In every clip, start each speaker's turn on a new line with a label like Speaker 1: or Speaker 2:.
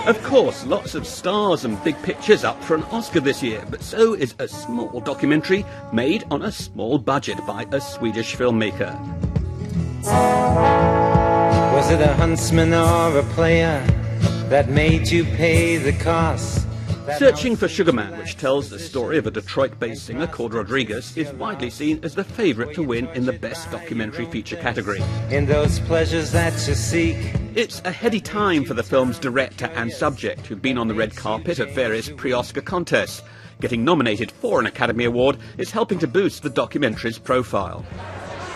Speaker 1: Of course, lots of stars and big pictures up for an Oscar this year, but so is a small documentary made on a small budget by a Swedish filmmaker.
Speaker 2: Was it a huntsman or a player that made you pay the cost?
Speaker 1: Searching for Sugar Man, which tells the story of a Detroit-based singer called Rodriguez, is widely seen as the favourite to win in the Best Documentary Feature category.
Speaker 2: In those pleasures that you seek.
Speaker 1: It's a heady time for the film's director and subject, who've been on the red carpet at various pre-Oscar contests. Getting nominated for an Academy Award is helping to boost the documentary's profile.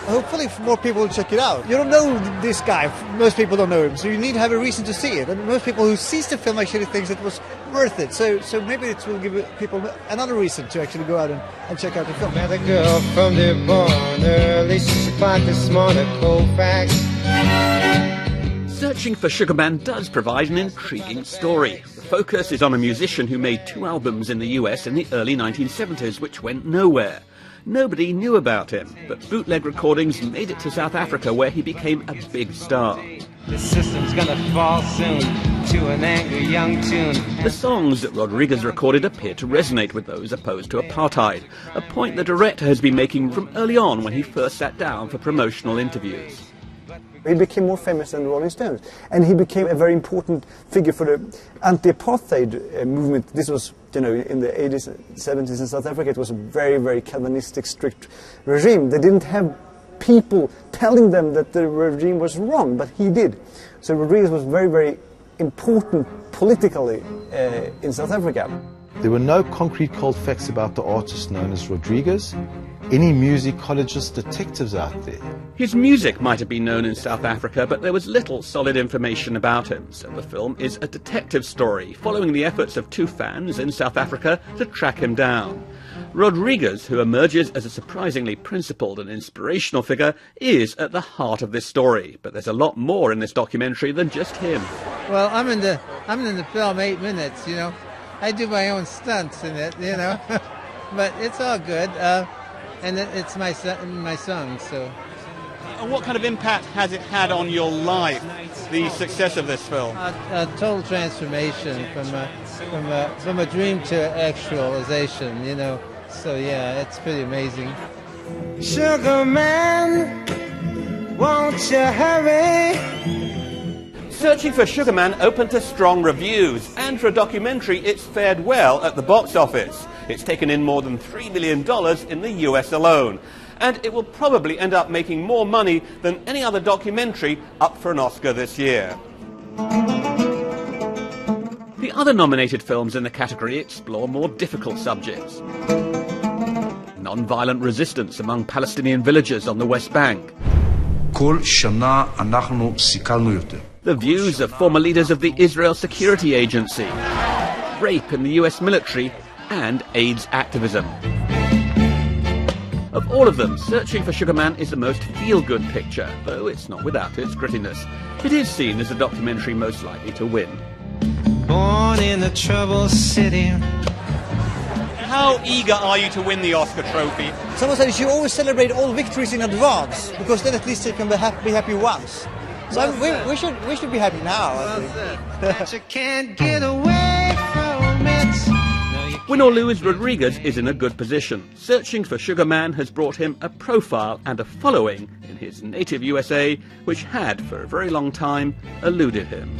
Speaker 3: Hopefully more people will check it out. You don't know this guy, most people don't know him, so you need to have a reason to see it. And most people who sees the film actually thinks it was worth it. So maybe it will give people another reason to actually go out and check out the film.
Speaker 2: Met a girl from Dearborn early, 6 o'clock this morning, Colfax.
Speaker 1: Searching for Sugar Man does provide an intriguing story. The focus is on a musician who made 2 albums in the US in the early 1970s, which went nowhere. Nobody knew about him, but bootleg recordings made it to South Africa, where he became a big star.
Speaker 2: The system's gonna fall soon to an angry young tune.
Speaker 1: The songs that Rodriguez recorded appear to resonate with those opposed to apartheid, a point the director has been making from early on when he first sat down for promotional interviews.
Speaker 3: He became more famous than the Rolling Stones, and he became a very important figure for the anti-apartheid movement. This was, in the 80s, 70s in South Africa, it was a very, very Calvinistic, strict regime. They didn't have people telling them that the regime was wrong, but he did. So Rodriguez was very, very important politically in South Africa.
Speaker 4: There were no concrete cold facts about the artist known as Rodriguez. Any musicologist detectives out there?
Speaker 1: His music might have been known in South Africa, but there was little solid information about him, so the film is a detective story, following the efforts of 2 fans in South Africa to track him down. Rodriguez, who emerges as a surprisingly principled and inspirational figure, is at the heart of this story, but there's a lot more in this documentary than just him.
Speaker 5: Well, I'm in the film 8 minutes, I do my own stunts in it, but it's all good. And it's my son, so.
Speaker 6: And what kind of impact has it had on your life, the success of this film?
Speaker 5: A total transformation from a dream to actualization, So yeah, it's pretty amazing.
Speaker 2: Sugar Man, won't you hurry?
Speaker 1: Searching for Sugar Man opened to strong reviews, and for a documentary it's fared well at the box office. It's taken in more than $3 million in the US alone, and it will probably end up making more money than any other documentary up for an Oscar this year. The other nominated films in the category explore more difficult subjects. Non-violent resistance among Palestinian villagers on the West Bank. The views of former leaders of the Israel Security Agency. Rape in the US military, and AIDS activism. Of all of them, Searching for Sugar Man is the most feel-good picture, though it's not without its grittiness. It is seen as the documentary most likely to win.
Speaker 2: Born in the troubled city.
Speaker 6: How eager are you to win the Oscar trophy?
Speaker 3: Someone said you should always celebrate all victories in advance, because then at least you can be happy once. So we should be happy now, I think.
Speaker 2: That you can't get away from it.
Speaker 1: Win or lose, Rodriguez is in a good position. Searching for Sugar Man has brought him a profile and a following in his native USA, which had, for a very long time, eluded him.